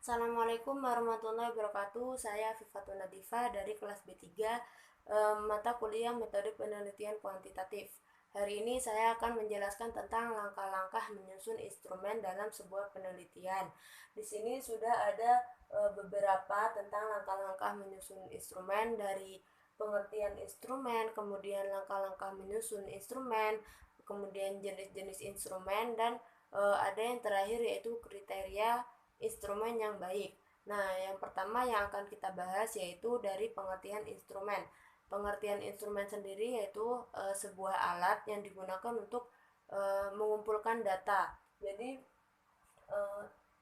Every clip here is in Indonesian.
Assalamualaikum warahmatullahi wabarakatuh. Saya Fifatun Nadifa dari kelas B3, mata kuliah metode penelitian kuantitatif. Hari ini saya akan menjelaskan tentang langkah-langkah menyusun instrumen dalam sebuah penelitian. Di sini sudah ada beberapa tentang langkah-langkah menyusun instrumen, dari pengertian instrumen, kemudian langkah-langkah menyusun instrumen, kemudian jenis-jenis instrumen, dan ada yang terakhir yaitu kriteria instrumen yang baik. Nah, yang pertama yang akan kita bahas yaitu dari pengertian instrumen. Pengertian instrumen sendiri yaitu sebuah alat yang digunakan untuk mengumpulkan data. Jadi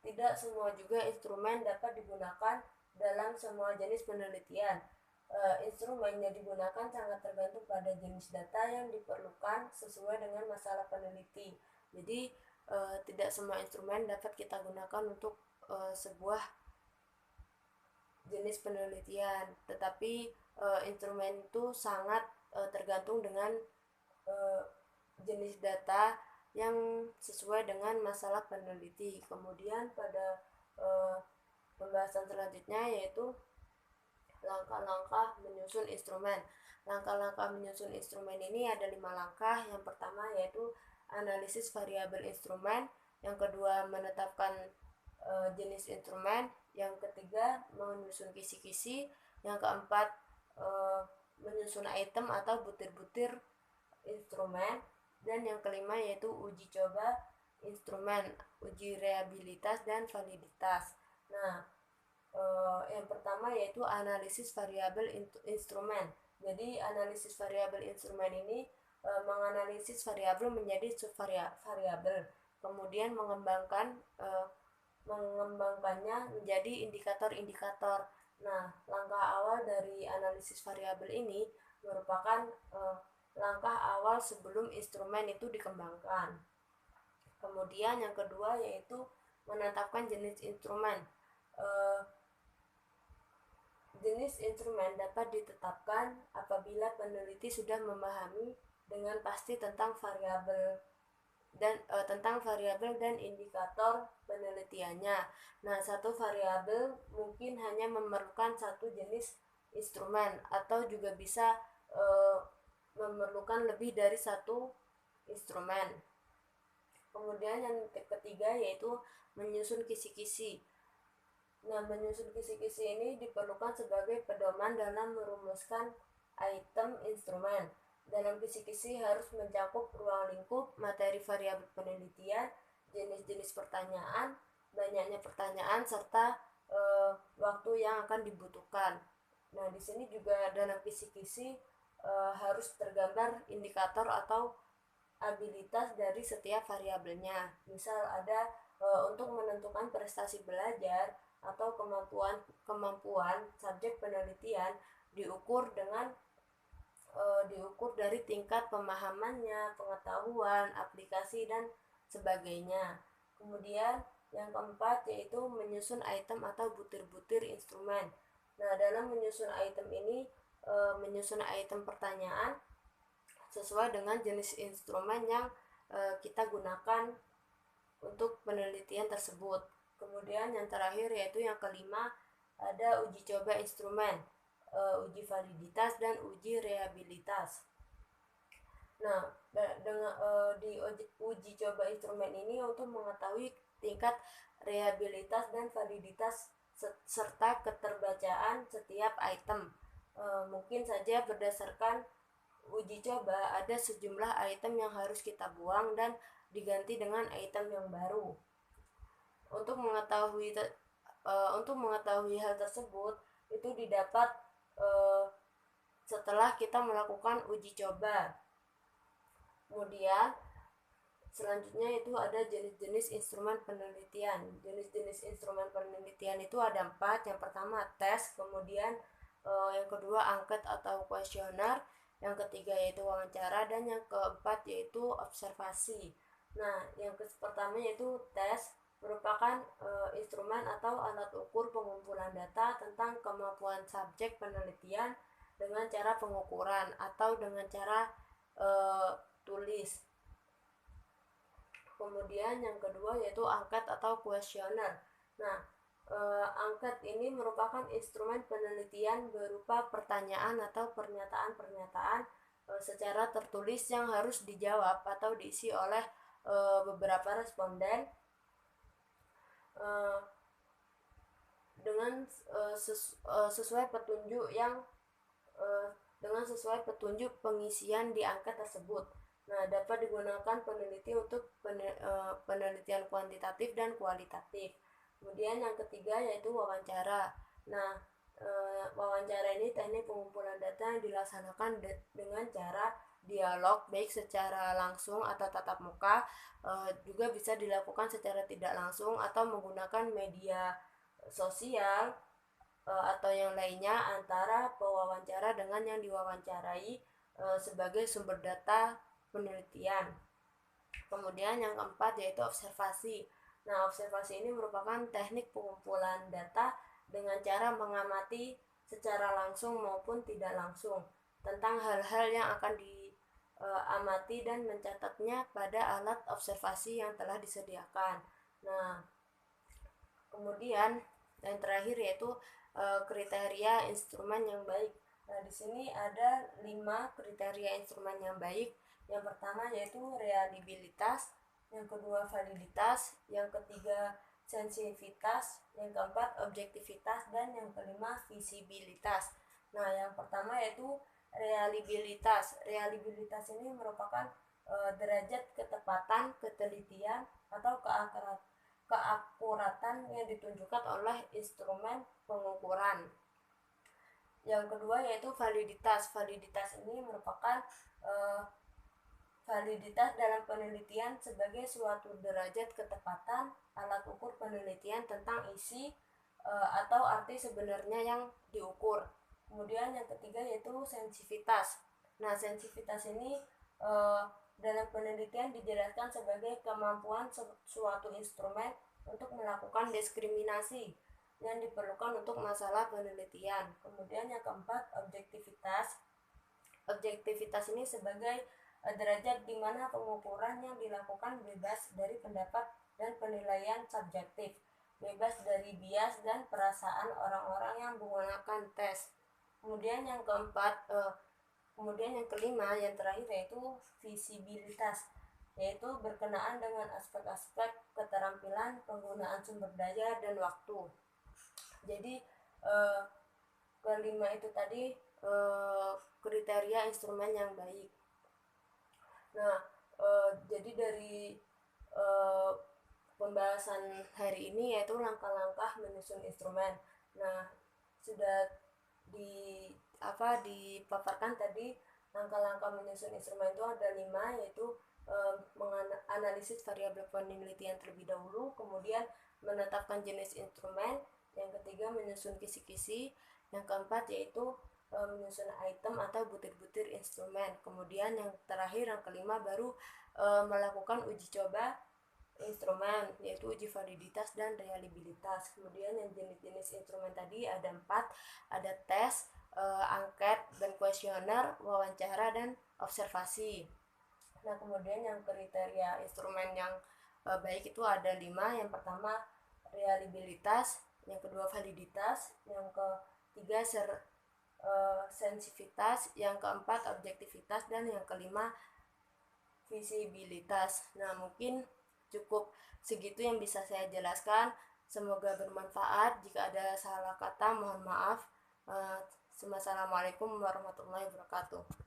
tidak semua juga instrumen dapat digunakan dalam semua jenis penelitian. Instrumen yang digunakan sangat tergantung pada jenis data yang diperlukan sesuai dengan masalah peneliti. Jadi tidak semua instrumen dapat kita gunakan untuk sebuah jenis penelitian, tetapi instrumen itu sangat tergantung dengan jenis data yang sesuai dengan masalah peneliti. Kemudian pada pembahasan selanjutnya yaitu langkah-langkah menyusun instrumen. Langkah-langkah menyusun instrumen ini ada 5 langkah. Yang pertama yaitu analisis variabel instrumen, yang kedua menetapkan jenis instrumen, yang ketiga menyusun kisi-kisi, yang keempat menyusun item atau butir-butir instrumen, dan yang kelima yaitu uji coba instrumen, uji reliabilitas dan validitas. Nah, yang pertama yaitu analisis variabel instrumen. Jadi analisis variabel instrumen ini menganalisis variabel menjadi subvariabel, kemudian mengembangkannya menjadi indikator-indikator. Nah, langkah awal dari analisis variabel ini merupakan langkah awal sebelum instrumen itu dikembangkan. Kemudian yang kedua yaitu menetapkan jenis instrumen. Jenis instrumen dapat ditetapkan apabila peneliti sudah memahami dengan pasti tentang variabel dan indikator penelitiannya. Nah, satu variabel mungkin hanya memerlukan satu jenis instrumen atau juga bisa memerlukan lebih dari satu instrumen. Kemudian yang ketiga yaitu menyusun kisi-kisi. Nah, menyusun kisi-kisi ini diperlukan sebagai pedoman dalam merumuskan item instrumen. Dalam kisi-kisi harus mencakup ruang lingkup, materi variabel penelitian, jenis-jenis pertanyaan, banyaknya pertanyaan, serta waktu yang akan dibutuhkan. Nah, di sini juga dalam kisi-kisi harus tergambar indikator atau abilitas dari setiap variabelnya. Misal ada untuk menentukan prestasi belajar atau kemampuan subjek penelitian diukur dari tingkat pemahamannya, pengetahuan, aplikasi, dan sebagainya. Kemudian yang keempat yaitu menyusun item atau butir-butir instrumen. Nah, dalam menyusun item ini menyusun item pertanyaan sesuai dengan jenis instrumen yang kita gunakan untuk penelitian tersebut. Kemudian yang terakhir yaitu yang kelima ada uji coba instrumen, uji validitas dan uji reliabilitas. Nah, di uji coba instrumen ini untuk mengetahui tingkat reliabilitas dan validitas serta keterbacaan setiap item. Mungkin saja berdasarkan uji coba ada sejumlah item yang harus kita buang dan diganti dengan item yang baru. Untuk mengetahui hal tersebut itu didapat setelah kita melakukan uji coba. Kemudian selanjutnya itu ada jenis-jenis instrumen penelitian. Jenis-jenis instrumen penelitian itu ada 4. Yang pertama tes, kemudian yang kedua angket atau kuesioner, yang ketiga yaitu wawancara, dan yang keempat yaitu observasi. Nah, yang pertama yaitu tes, merupakan instrumen atau alat ukur pengumpulan data tentang kemampuan subjek penelitian dengan cara pengukuran atau dengan cara tulis. Kemudian yang kedua yaitu angket atau kuesioner. Nah, Angket ini merupakan instrumen penelitian berupa pertanyaan atau pernyataan-pernyataan secara tertulis yang harus dijawab atau diisi oleh beberapa responden uh, dengan sesuai petunjuk yang dengan sesuai petunjuk pengisian di angket tersebut. Nah, dapat digunakan peneliti untuk penelitian kuantitatif dan kualitatif. Kemudian yang ketiga yaitu wawancara. Nah, wawancara ini teknik pengumpulan data yang dilaksanakan dengan cara dialog baik secara langsung atau tatap muka, juga bisa dilakukan secara tidak langsung atau menggunakan media sosial atau yang lainnya antara pewawancara dengan yang diwawancarai sebagai sumber data penelitian. Kemudian yang keempat yaitu observasi. Nah, observasi ini merupakan teknik pengumpulan data dengan cara mengamati secara langsung maupun tidak langsung tentang hal-hal yang akan diamati dan mencatatnya pada alat observasi yang telah disediakan. Nah, kemudian yang terakhir yaitu kriteria instrumen yang baik. Nah, di sini ada 5 kriteria instrumen yang baik. Yang pertama yaitu reliabilitas, yang kedua validitas, yang ketiga sensitivitas, yang keempat objektivitas, dan yang kelima visibilitas. Nah, yang pertama yaitu reliabilitas. Reliabilitas ini merupakan derajat ketepatan, ketelitian, atau keakuratan yang ditunjukkan oleh instrumen pengukuran. Yang kedua yaitu validitas. Validitas ini merupakan validitas dalam penelitian sebagai suatu derajat ketepatan alat ukur penelitian tentang isi atau arti sebenarnya yang diukur. Kemudian yang ketiga yaitu sensitivitas. Nah, sensitivitas ini dalam penelitian dijelaskan sebagai kemampuan suatu instrumen untuk melakukan diskriminasi yang diperlukan untuk masalah penelitian. Kemudian yang keempat, objektivitas. Objektivitas ini sebagai derajat di mana pengukuran yang dilakukan bebas dari pendapat dan penilaian subjektif, bebas dari bias dan perasaan orang-orang yang menggunakan tes. Kemudian yang kelima, yang terakhir yaitu visibilitas, yaitu berkenaan dengan aspek-aspek keterampilan, penggunaan sumber daya, dan waktu. Jadi kelima itu tadi kriteria instrumen yang baik. Nah, jadi dari pembahasan hari ini yaitu langkah-langkah menyusun instrumen. Nah, sudah dipaparkan tadi langkah-langkah menyusun instrumen itu ada 5, yaitu menganalisis variabel penelitian terlebih dahulu, kemudian menetapkan jenis instrumen, yang ketiga menyusun kisi-kisi, yang keempat yaitu menyusun item atau butir-butir instrumen. Kemudian yang terakhir, yang kelima, baru melakukan uji coba instrumen, yaitu uji validitas dan reliabilitas. Kemudian yang jenis-jenis instrumen tadi ada 4, ada tes, angket dan kuesioner, wawancara, dan observasi. Nah, kemudian yang kriteria instrumen yang baik itu ada 5. Yang pertama reliabilitas, yang kedua validitas, yang ketiga sensitivitas, yang keempat objektivitas, dan yang kelima visibilitas. Nah, mungkin cukup segitu yang bisa saya jelaskan. Semoga bermanfaat. Jika ada salah kata, mohon maaf. Wassalamualaikum warahmatullahi wabarakatuh.